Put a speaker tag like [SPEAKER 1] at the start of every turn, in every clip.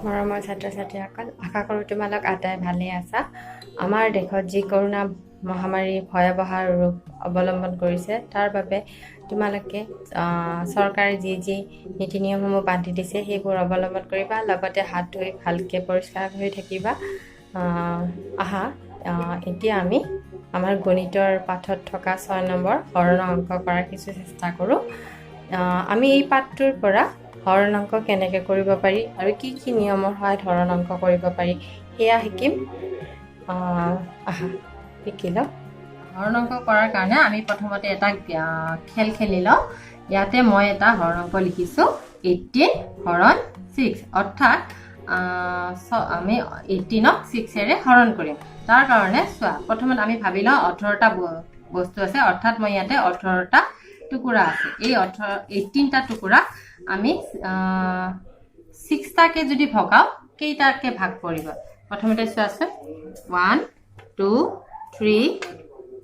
[SPEAKER 1] মৰমৰ ছাত্ৰ ছাত্ৰীসকল, আশা কৰোঁ তোমালোক আটাই ভালে আছা। আমাৰ দেশত যি কৰোণা মহামাৰী ভয়াৱহ ৰূপ অৱলম্বন কৰিছে, তাৰ বাবে তোমালোকে চৰকাৰে যি নীতি নিয়মসমূহ বান্ধি দিছে সেইবোৰ অৱলম্বন কৰিবা। লগতে হাত ধুই ভালকৈ পৰিষ্কাৰ হৈ থাকিবা। আহা এতিয়া আমি আমাৰ গণিতৰ পাঠত থকা 6 নম্বৰ হৰণ অংক কৰাৰ কিছু চেষ্টা কৰোঁ। আমি এই পাঠটোৰ পৰা হৰণ অংক কেনেকৈ কৰিব পাৰি আৰু কি কি নিয়মৰ সহায়ত হৰণ অংক কৰিব পাৰি সেয়া শিকিম। শিকি লওঁ। হৰণ অংক কৰাৰ কাৰণে আমি প্ৰথমতে এটা খেল খেলি লওঁ। ইয়াতে মই এটা হৰণ অংক লিখিছোঁ 18 হৰণ 6, অৰ্থাৎ আমি 18ক 6এৰে হৰণ কৰিম। তাৰ কাৰণে চোৱা, প্ৰথমতে আমি ভাবি লওঁ 18টা বস্তু আছে, অৰ্থাৎ মই ইয়াতে 18টা টুকুৰা আছে। এই 18টা টুকুৰা আমি 6টাকে যদি ভগাওঁ কেইটাকে ভাগ পৰিব? প্ৰথমতে চোৱাচোন, 1 2 3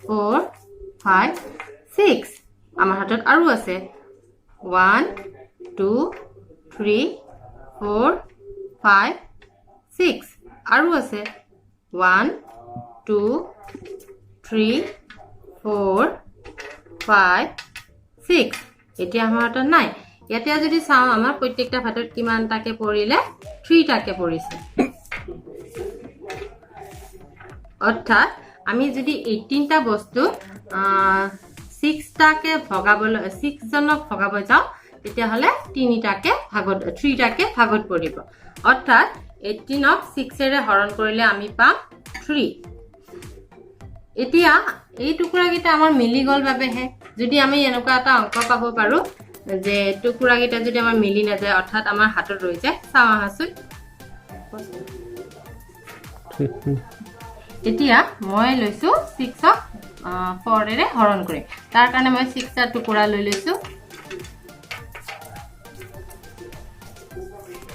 [SPEAKER 1] 4 5 6। আমাৰ হাতত আৰু আছে 1 2 3 4 5 6, আৰু আছে 1 2 3 4 5 6। এতিয়া আমাৰ হাতত নাই। ইয়াতে যদি চাওঁ, আমাৰ প্ৰত্যেকটা ভাতত কিমানটাকে পৰিলে? 3টাকে পৰিছে। অৰ্থাৎ আমি যদি 18টা বস্তু 6টাকে ভগাবলৈ 6জনক ভগাব যাওঁ, তেতিয়াহ'লে 3টাকে ভাগত পৰিব। অৰ্থাৎ 18ক 6এৰে হৰণ কৰিলে আমি পাম 3। এতিয়া এই টুকুৰাকেইটা আমাৰ মিলি গ'ল বাবেহে। যদি আমি এনেকুৱা এটা অংক পাব পাৰোঁ যে টুকুৰাকেইটা যদি আমাৰ মিলি নাযায়, অৰ্থাৎ আমাৰ হাতত ৰৈ যায়, চাওঁ আহাচোন। এতিয়া মই লৈছোঁ 6ক 4এৰে হৰণ কৰিম। তাৰ কাৰণে মই 6টা টুকুৰা লৈ লৈছোঁ।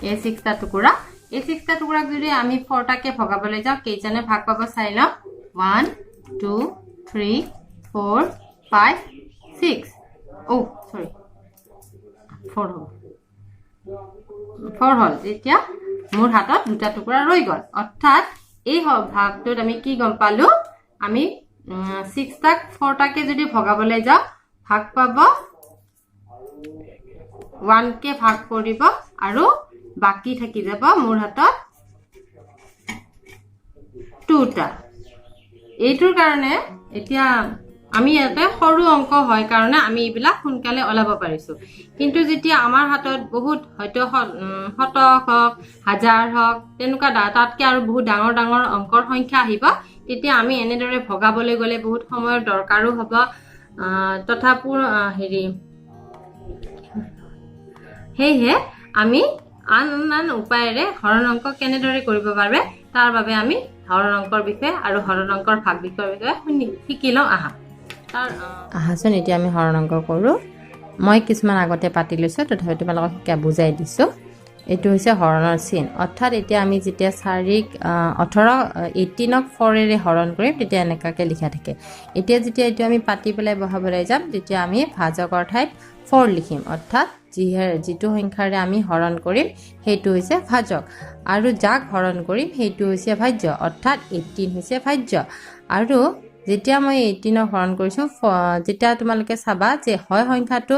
[SPEAKER 1] এই 6টা টুকুৰা, এই 6টা টুকুৰাক যদি আমি 4টাকে ভগাবলৈ যাওঁ, কেইজনে ভাগ পাব চাই লওঁ। 1 2 3 4 5 6। 4 হ'ল। এতিয়া মোৰ হাতত 2টা টুকুৰা ৰৈ গ'ল। অৰ্থাৎ এই ভাগটোত আমি কি গম পালোঁ? আমি 6টাক 4টাকে যদি ভগাবলৈ যাওঁ, ভাগ পাব 1কে ভাগ কৰিব, আৰু বাকী থাকি যাব মোৰ হাতত 2টা। এইটোৰ কাৰণে এতিয়া আমি ইয়াতে সৰু অংক হয় কাৰণে আমি এইবিলাক সোনকালে ওলাব পাৰিছোঁ। কিন্তু যেতিয়া আমাৰ হাতত বহুত, হয়তো শতক হওক, হাজাৰ হওক, তেনেকুৱা তাতকৈ আৰু বহুত ডাঙৰ ডাঙৰ অংকৰ সংখ্যা আহিব, তেতিয়া আমি এনেদৰে ভগাবলৈ গ'লে বহুত সময়ৰ দৰকাৰো হ'ব। তথাপিও সেয়েহে আমি আন উপায়েৰে হৰণ অংক কেনেদৰে কৰিব পাৰে, তাৰ বাবে আমি হৰণ অংকৰ বিষয়ে আৰু হৰণ অংকৰ ভাগ বিষয়ৰ বিষয়ে শিকি লওঁ। আহাচোন এতিয়া আমি হৰণ অংক কৰোঁ। মই কিছুমান আগতে পাতি লৈছোঁ, তথাপি তোমালোকক শিকাই বুজাই দিছোঁ। এইটো হৈছে হৰণৰ চিন। অৰ্থাৎ এতিয়া আমি যেতিয়া 18ক 4এৰে হৰণ কৰিম, তেতিয়া এনেকুৱাকৈ লিখা থাকে। এতিয়া যেতিয়া এইটো আমি পাতি পেলাই বহাবলৈ যাম, তেতিয়া আমি ভাজকৰ ঠাইত 4 লিখিম। অৰ্থাৎ যিটো সংখ্যাৰে আমি হৰণ কৰিম সেইটো হৈছে ভাজক, আৰু যাক হৰণ কৰিম সেইটো হৈছে ভাজ্য। অৰ্থাৎ 18 হৈছে ভাজ্য। আৰু যেতিয়া মই 18ক হৰণ কৰিছোঁ, যেতিয়া তোমালোকে চাবা যে হয় সংখ্যাটো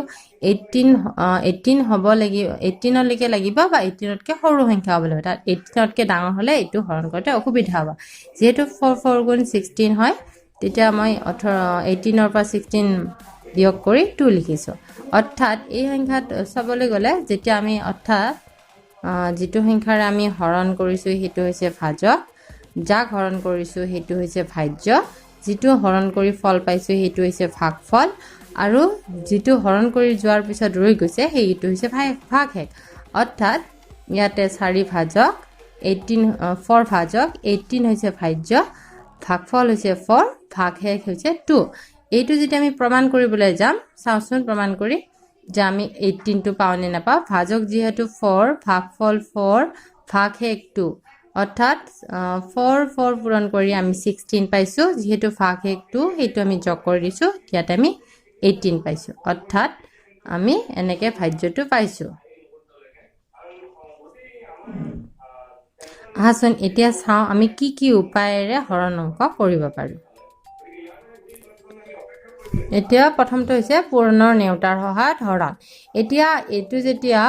[SPEAKER 1] 18 হ'ব লাগিব, 18লৈকে লাগিব, বা 18তকৈ সৰু সংখ্যা হ'ব লাগিব। তাত 18তকৈ ডাঙৰ হ'লে এইটো হৰণ কৰোঁতে অসুবিধা হ'ব। যিহেতু 4 4 গুণ 16 হয়, তেতিয়া মই 18ৰ পৰা 16 বিয়োগ কৰি 2 লিখিছোঁ। অৰ্থাৎ এই সংখ্যাত চাবলৈ গ'লে, যেতিয়া আমি যিটো সংখ্যাৰে আমি হৰণ কৰিছোঁ সেইটো হৈছে ভাজক, যাক হৰণ কৰিছোঁ সেইটো হৈছে ভাজ্য, যিটো হৰণ কৰি ফল পাইছোঁ সেইটো হৈছে ভাগফল, আৰু যিটো হৰণ কৰি যোৱাৰ পিছত ৰৈ গৈছে সেইটো হৈছে ভাগশেষ। অৰ্থাৎ ইয়াতে 4 ভাজক, 4 ভাজক, 18 হৈছে ভাজ্য, ভাগফল হৈছে 4, ভাগশেষ হৈছে 2। এইটো যেতিয়া আমি প্ৰমাণ কৰিবলৈ যাম, চাওঁচোন প্ৰমাণ কৰি যে আমি 18টো পাওঁ নে নাপাওঁ। ভাজক যিহেতু 4, ভাগফল 4, ভাগশেষ 2। অৰ্থাৎ 4 4 পূৰণ কৰি আমি 16 পাইছোঁ। যিহেতু ভাগশেষ 2, সেইটো আমি যোগ কৰি দিছোঁ, ইয়াতে আমি 18 পাইছোঁ। অৰ্থাৎ আমি এনেকৈ ভাজ্যটো পাইছোঁ। আহাচোন এতিয়া চাওঁ আমি কি কি উপায়েৰে হৰণ অংক কৰিব পাৰোঁ। এতিয়া প্ৰথমটো হৈছে পূৰণৰ নেওতাৰ সহায়ত হৰণ। এতিয়া এইটো যেতিয়া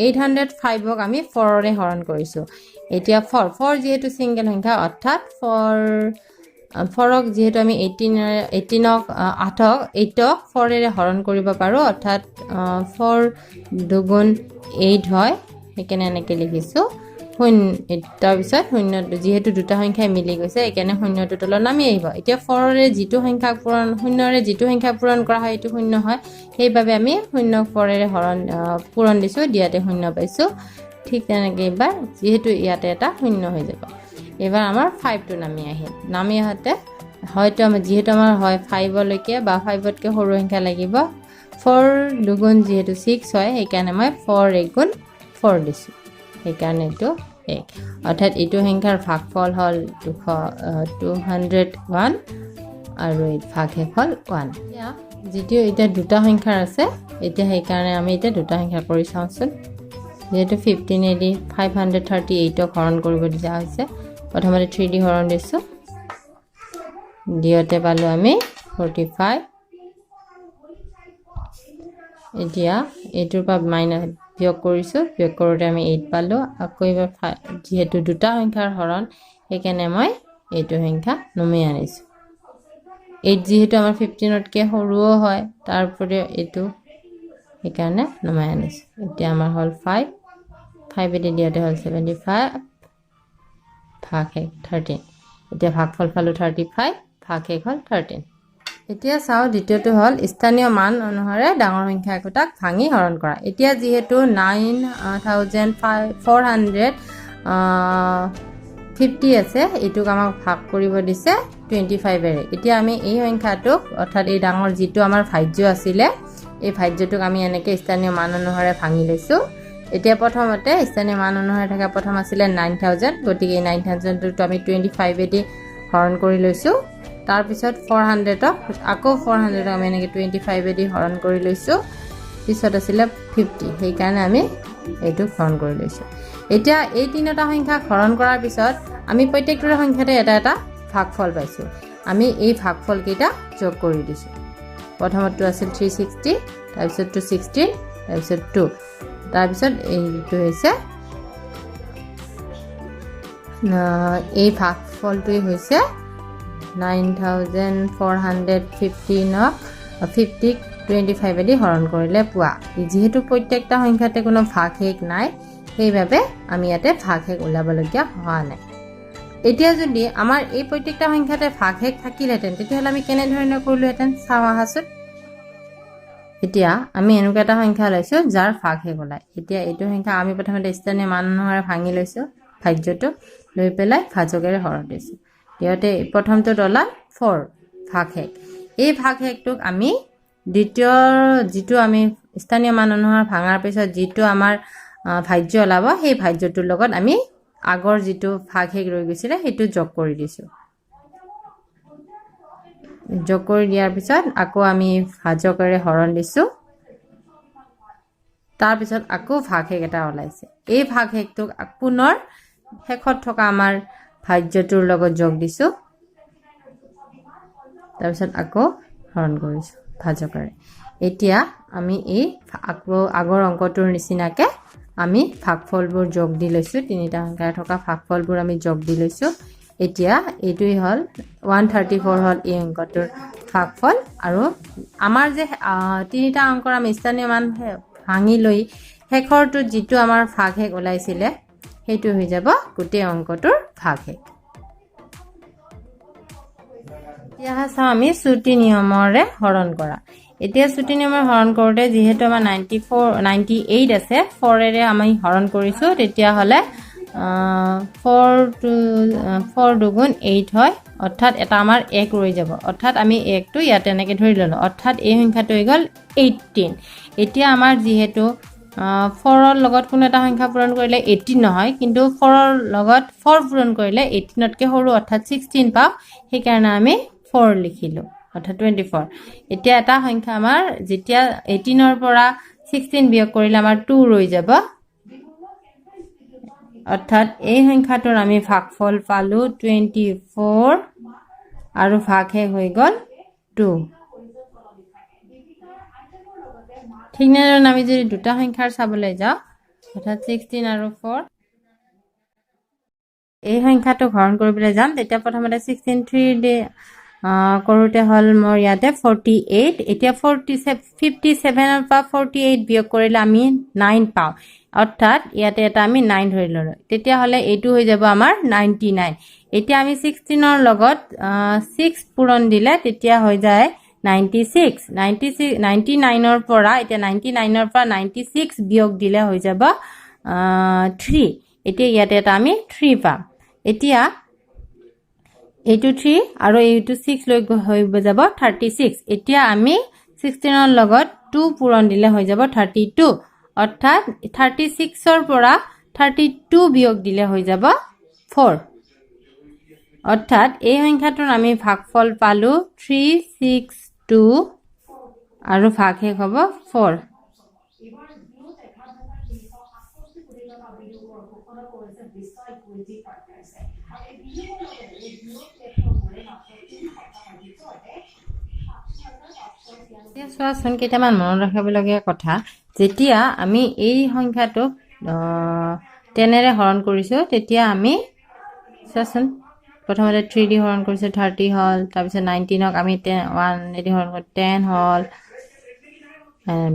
[SPEAKER 1] 805ক আমি 4ৰে হৰণ কৰিছোঁ। এতিয়া 4 যিহেতু ছিংগল সংখ্যা অৰ্থাৎ 4ক যিহেতু আমি 18ক 8ক 4ৰে হৰণ কৰিব পাৰোঁ অৰ্থাৎ 4 দুগুণ 8 হয়, সেইকাৰণে এনেকৈ লিখিছোঁ। তাৰপিছত শূন্যটো যিহেতু দুটা সংখ্যাই মিলি গৈছে সেইকাৰণে শূন্যটো তলত নামি আহিব। এতিয়া 4ৰে যিটো সংখ্যা শূন্যৰে যিটো সংখ্যা পূৰণ কৰা হয় সেইটো শূন্য হয়, সেইবাবে আমি 0ক 4ৰে পূৰণ দিছোঁ, দিয়াতে 0 পাইছোঁ। ঠিক তেনেকৈ এইবাৰ যিহেতু ইয়াতে এটা 0 হৈ যাব। এইবাৰ আমাৰ 5টো নামি আহিল। নামি আহোঁতে হয়তো যিহেতু আমাৰ হয় 5লৈকে বা 5তকৈ সৰু সংখ্যা লাগিব। 4 দুগুণ যিহেতু 6 হয় সেইকাৰণে মই 4 এগুণ 4 দিছোঁ, সেইকাৰণে এইটো 1। অৰ্থাৎ এইটো সংখ্যাৰ ভাগফল হ'ল 201 আৰু এই ভাগশেষ হ'ল 1। যিটো এতিয়া দুটা সংখ্যাৰ আছে, এতিয়া সেইকাৰণে আমি এতিয়া দুটা সংখ্যা কৰি চাওঁচোন। যিহেতু 15 538ক হৰণ কৰিব দিয়া হৈছে, প্ৰথমতে 3 হৰণ দিছোঁ, দিয়তে পালোঁ আমি 45। এতিয়া এইটোৰ পৰা বিয়োগ কৰিছোঁ, বিয়োগ কৰোঁতে আমি 8 পালোঁ। আকৌ এইবাৰ যিহেতু দুটা সংখ্যাৰ হৰণ সেইকাৰণে মই এইটো সংখ্যা নমাই আনিছোঁ। 8 যিহেতু আমাৰ 15তকৈ সৰুও হয়, তাৰপৰি এইটো সেইকাৰণে নমাই আনিছোঁ। এতিয়া আমাৰ হ'ল 5 দিয়াতে হ'ল 75, ভাগশেষ 13। এতিয়া ভাগফল পালোঁ 35, ভাগশেষ হ'ল 13। এতিয়া চাওঁ দ্বিতীয়টো হ'ল স্থানীয় মান অনুসাৰে ডাঙৰ সংখ্যা একোটাক ভাঙি হৰণ কৰা। এতিয়া যিহেতু 9450 আছে, এইটোক আমাক ভাগ কৰিব দিছে 25ৰে। এতিয়া আমি এই সংখ্যাটোক অৰ্থাৎ এই ডাঙৰ যিটো আমাৰ ভাজ্য আছিলে, এই ভাজ্যটোক আমি এনেকৈ স্থানীয় মান অনুসাৰে ভাঙি লৈছোঁ। এতিয়া প্ৰথমতে স্থানীয় মান অনুসাৰে থকা প্ৰথম আছিলে 9000, গতিকে এই 9000টো আমি 25ৰেদি হৰণ কৰি লৈছোঁ। তাৰপিছত 400ক আকৌ 400ক আমি এনেকৈ 25ৰেদি হৰণ কৰি লৈছোঁ। পিছত আছিলে 50, সেইকাৰণে আমি এইটোক হৰণ কৰি লৈছোঁ। এতিয়া এই তিনিটা সংখ্যাক হৰণ কৰাৰ পিছত আমি প্ৰত্যেকটোৰে সংখ্যাতে এটা এটা ভাগফল পাইছোঁ। আমি এই ভাগফলকেইটা যোগ কৰি দিছোঁ। প্ৰথমটো আছিল 360, তাৰপিছত 216, তাৰপিছত 2, তাৰপিছত এইটো হৈছে এই ভাগফলটোৱেই হৈছে 9450ক 25ৰেদি হৰণ কৰিলে পোৱা। যিহেতু প্ৰত্যেকটা সংখ্যাতে কোনো ভাগশেষ নাই, সেইবাবে আমি ইয়াতে ভাগশেষ ওলাবলগীয়া হোৱা নাই। এতিয়া যদি আমাৰ এই প্ৰত্যেকটা সংখ্যাতে ভাগশেষ থাকিলহেঁতেন তেতিয়াহ'লে আমি কেনেধৰণে কৰিলোহেঁতেন চাওঁ আহাচোন। এতিয়া আমি এনেকুৱা এটা সংখ্যা লৈছোঁ যাৰ ভাগশেষ ওলায়। এতিয়া এইটো সংখ্যা আমি প্ৰথমতে স্থানীয় মান অনুসাৰে ভাঙি লৈছোঁ, ভাজ্যটো লৈ পেলাই ভাজকেৰে হৰণ দিছোঁ। ইয়াতে প্ৰথমটোত ওলাল 4 ভাগশেষ। এই ভাগশেষটোক আমি দ্বিতীয় যিটো আমি স্থানীয় মান অনুসাৰে ভাঙাৰ পিছত যিটো আমাৰ ভাজ্য ওলাব, সেই ভাজ্যটোৰ লগত আমি আগৰ যিটো ভাগশেষ ৰৈ গৈছিলে সেইটো যোগ কৰি দিছোঁ। যোগ কৰি দিয়াৰ পিছত আকৌ আমি ভাজকেৰে হৰণ দিছোঁ। তাৰপিছত আকৌ ভাগশেষ এটা ওলাইছে। এই ভাগশেষটোক পুনৰ শেষত থকা আমাৰ ভাজ্যটোৰ লগত যোগ দিছোঁ, তাৰপিছত আকৌ হৰণ কৰিছোঁ ভাজকেৰে। এতিয়া আমি এই আকৌ আগৰ অংকটোৰ নিচিনাকৈ আমি ভাগফলবোৰ যোগ দি লৈছোঁ। তিনিটা সংখ্যাৰে থকা ভাগফলবোৰ আমি যোগ দি লৈছোঁ। এতিয়া এইটোৱেই হ'ল 134 হ'ল এই অংকটোৰ ভাগফল। আৰু আমাৰ যে তিনিটা অংকৰ আমি স্থানীয় মান ভাঙি লৈ শেষৰটোত যিটো আমাৰ ভাগশেষ ওলাইছিলে সেইটো হৈ যাব গোটেই অংকটোৰ ভাগশেষ। এতিয়া চাওঁ আমি চুটি নিয়মৰে হৰণ কৰা। এতিয়া চুটি নিয়মৰ হৰণ কৰোঁতে যিহেতু আমাৰ 98 আছে, 4ৰে আমি হৰণ কৰিছোঁ, তেতিয়াহ'লে 4 দুগুণ 8 হয়, অৰ্থাৎ এটা আমাৰ 1 ৰৈ যাব। অৰ্থাৎ আমি 1টো ইয়াতে এনেকৈ ধৰি ল'লোঁ, অৰ্থাৎ এই সংখ্যাটো হৈ গ'ল 18। এতিয়া আমাৰ যিহেতু 4ৰ লগত কোনো এটা সংখ্যা পূৰণ কৰিলে 18 নহয়, কিন্তু 4ৰ লগত 4 পূৰণ কৰিলে 18তকৈ সৰু অৰ্থাৎ 16 পাওঁ, সেইকাৰণে আমি 4 লিখিলোঁ, অৰ্থাৎ 24। এতিয়া এটা সংখ্যা আমাৰ যেতিয়া 18ৰ পৰা 16 বিয়োগ কৰিলে আমাৰ 2 ৰৈ যাব। অৰ্থাৎ এই সংখ্যাটোৰ আমি ভাগফল পালো 24 আৰু ভাগশেষ হৈ গ'ল 2 ঠিক তেনেদৰে আমি যদি দুটা সংখ্যাৰ চাবলৈ যাওঁ অৰ্থাৎ 16 আৰু 4 এই সংখ্যাটো হৰণ কৰিবলৈ যাম তেতিয়া প্ৰথমতে 16 3 কৰোতে হল মোৰ ইয়াতে 48 এতিয়া 57 ৰ পৰা 48 বিয়োগ কৰিলে আমি 9 পাওঁ অৰ্থাৎ ইয়াতে এটা আমি 9 ধৰি ললো তেতিয়া হলে এইটো হৈ যাব আমাৰ 99 এতিয়া আমি 16 ৰ লগত 6 পূৰণ দিলে তেতিয়া হৈ যায় 99 ৰ পৰা এতিয়া 99 ৰ পৰা 96 বিয়োগ দিলে হৈ যাব 3 এতিয়া ইয়াতে এটা আমি 3 পাম এতিয়া এইটো 3 আৰু এইটো 6 লৈ হৈ যাব 36 এতিয়া আমি 16 ৰ লগত 2 পূৰণ দিলে হৈ যাব 32 অৰ্থাৎ 36 ৰ পৰা 32 বিয়োগ দিলে হৈ যাব 4 অৰ্থাৎ এই সংখ্যাটোৰ আমি ভাগফল পালো 362 আৰু ভাগশেষ হ'ব 4 চোৱাচোন কেইটামান মনত ৰাখিবলগীয়া কথা যেতিয়া আমি এই সংখ্যাটোক 10 ৰে হৰণ কৰিছো তেতিয়া আমি চোৱাচোন প্ৰথমতে 3 দি হৰণ কৰিছো 30 হল তাৰপিছত 19 ক আমি 1 দি হৰণ কৰি 10 হল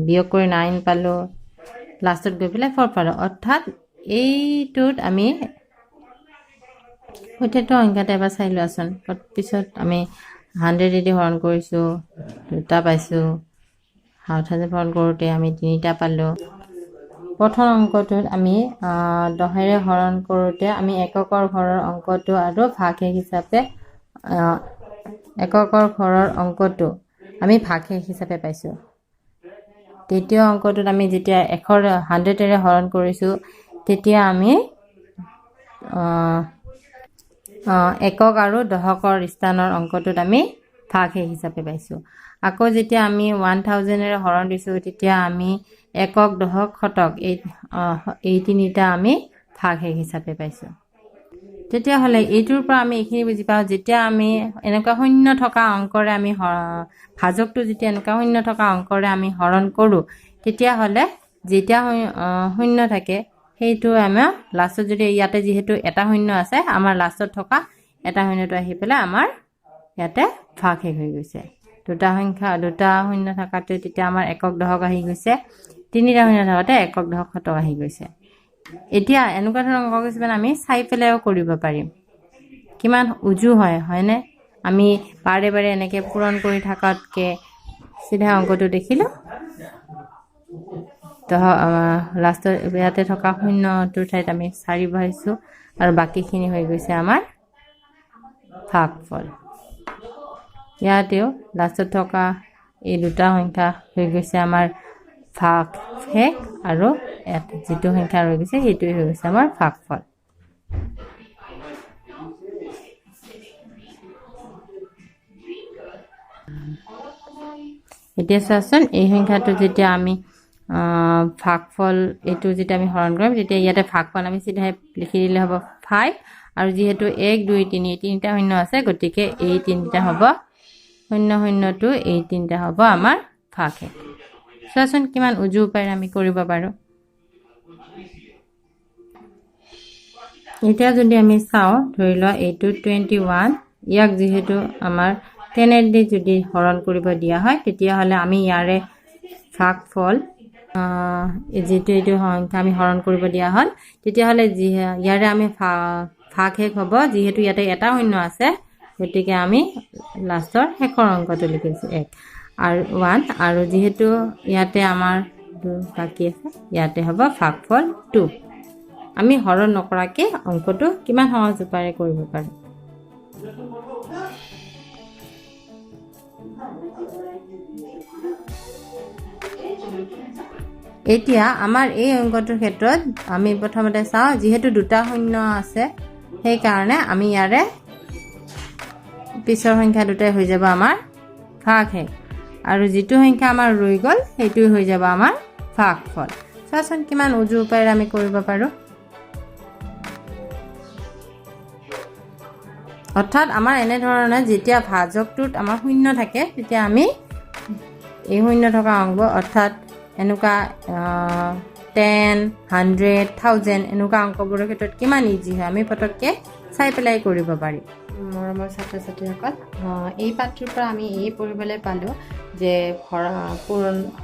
[SPEAKER 1] বিয়োগ কৰি 9 পালো লাষ্টত গৈ পেলাই 4 পালো অৰ্থাৎ এইটোত আমি ওইটাটো সংখ্যাটা এবাৰ চাই লোৱাচোন পিছত আমি 100 দি হৰণ কৰিছো দুটা পাইছো 1000 হৰণ কৰোতে আমি তিনিটা পালো প্ৰথম অংকটোত আমি 10 ৰে হৰণ কৰোতে আমি এককৰ ঘৰৰ অংকটো আৰু ভাগশেষ হিচাপে এককৰ ঘৰৰ অংকটো আমি ভাগশেষ হিচাপে পাইছো দ্বিতীয় অংকটোত আমি যেতিয়া 100 ৰে হৰণ কৰিছো তেতিয়া আমি একক আৰু দশকৰ স্থানৰ অংকটোত আমি ভাগশেষ হিচাপে পাইছো আকৌ যেতিয়া আমি 1000 ৰে হৰণ দিছো তেতিয়া আমি একক দশক শতক এই তিনিটা আমি ভাগশেষ হিচাপে পাইছো তেতিয়া হলে এইটোৰ পৰা আমি এইখিনি বুজি পাওঁ যেতিয়া আমি এনেকুৱা শূন্য থকা অংকৰে আমি ভাজকটো যেতিয়া এনেকুৱা শূন্য থকা অংকৰে আমি হৰণ কৰো তেতিয়া হলে যেতিয়া শূন্য থাকে সেইটো আমাৰ লাষ্টত যদি ইয়াতে যেহেতু এটা শূন্য আছে আমাৰ লাষ্টত থকা এটা শূন্যটো আহি পেলাই আমাৰ ইয়াতে ভাগশেষ হৈ গৈছে দুটা শূন্য থাকাতে তেতিয়া আমাৰ একক দশক আহি গৈছে তিনিটা শূন্য থাকাতে একক দশক শতক আহি গৈছে এতিয়া এনেকুৱা ধৰণৰ অংক কিছুমান আমি চাই পেলাইও কৰিব পাৰিম কিমান উজু হয়নে আমি বাৰে বাৰে এনেকে পূৰণ কৰি থাকাতকে সিধা অংকটো দেখিলো লাষ্টৰ ইয়াতে থকা শূন্যটোৰ ঠাইত আমি 4 বহাইছো আৰু বাকিখিনি হৈ গৈছে আমাৰ ভাগফল ইয়াতেও লাষ্টত থকা এই দুটা সংখ্যা হৈ গৈছে আমাৰ ভাগশেষ আৰু যিটো সংখ্যা ৰৈ গৈছে সেইটোৱে হৈ গৈছে আমাৰ ভাগফল এতিয়া চোৱাচোন এই সংখ্যাটো যেতিয়া আমি ভাগফল এইটো যেতিয়া আমি হৰণ কৰিম তেতিয়া ইয়াতে ভাগফল আমি সিধাই লিখি দিলে হ'ব 5 আৰু যেহেতু 1 2 3 তিনিটা শূন্য আছে গতিকে এই তিনিটা হ'ব 0 0 2 এই তিনিটা হ'ব আমাৰ ভাগশেষ চোৱাচোন কিমান উজু উপায়েৰে আমি কৰিব পাৰো এতিয়া যদি আমি চাওঁ ধৰি লোৱা এইটো 21 ইয়াক যেহেতু আমাৰ 10 দি যদি হৰণ কৰিব দিয়া হয় তেতিয়া হলে আমি ইয়াৰে ভাগফল যেটো এইটো সংখ্যা আমি হৰণ কৰিব দিয়া হল তেতিয়া হলে ইয়াৰে আমি ভাগশেষ হ'ব যেহেতু ইয়াতে এটা শূন্য আছে গতিকে আমি লাষ্টৰ শেষৰ অংকটো লিখিছো 1 আৰু 1 আৰু যেহেতু ইয়াতে আমাৰ বাকি আছে ইয়াতে হ'ব ভাগফল 2 আমি হৰণ নকৰাকে অংকটো কিমান সহজ উপায়েৰে কৰিব পাৰো এতিয়া আমাৰ এই অংকটোৰ ক্ষেত্ৰত আমি প্ৰথমতে চাওঁ যেহেতু দুটা শূন্য আছে সেই কাৰণে আমি ইয়াৰে পিছৰ সংখ্যা দুটাই হৈ যাব আমাৰ ভাগশেষ আৰু যেটো সংখ্যা আমাৰ ৰৈ গল সেইটো হৈ যাব আমাৰ ভাগফল চাচোন কিমান উজু উপায়েৰে আমি কৰিব পাৰো অৰ্থাৎ আমাৰ এনেধৰণে যেতিয়া ভাজকটোত আমাৰ শূন্য থাকে তেতিয়া আমি এই শূন্য থকা অংক অৰ্থাৎ এনেকুৱা 10, 100, 1000 এনেকুৱা অংকবোৰৰ ক্ষেত্ৰত কিমান ইজি হয় আমি পটককৈ চাই পেলাই কৰিব পাৰিম। মৰমৰ ছাত্ৰ ছাত্ৰীসকল, এই পাঠটোৰ পৰা আমি এই পঢ়িবলৈ পালোঁ যে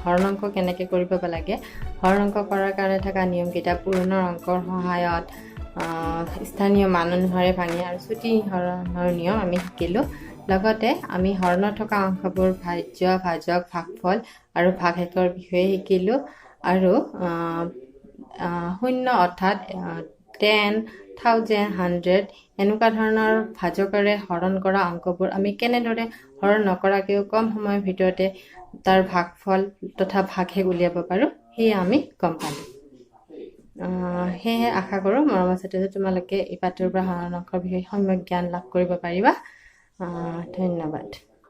[SPEAKER 1] হৰণ অংক কেনেকৈ কৰিব লাগে। হৰণ অংক কৰাৰ কাৰণে থকা নিয়মকেইটা পূৰণৰ অংকৰ সহায়ত, স্থানীয় মান অনুসাৰে ভাঙি আৰু চুটি হৰণৰ নিয়ম আমি শিকিলোঁ। লগতে আমি হৰণত থকা অংশবোৰ ভাজ্য, ভাজক, ভাগফল আৰু ভাগশেষৰ বিষয়ে শিকিলোঁ। আৰু শূন্য অৰ্থাৎ 10, 1000, 100 এনেকুৱা ধৰণৰ ভাজকেৰে হৰণ কৰা অংকবোৰ আমি কেনেদৰে হৰণ নকৰাকৈও কম সময়ৰ ভিতৰতে তাৰ ভাগফল তথা ভাগশেষ উলিয়াব পাৰোঁ সেয়ে আমি গম পালোঁ। সেয়েহে আশা কৰোঁ মৰমৰ ছাত্ৰ ছাত্ৰী তোমালোকে এই পাঠটোৰ পৰা হৰণ অংকৰ বিষয়ে সম্যক জ্ঞান লাভ কৰিব পাৰিবা। ধন্যবাদ।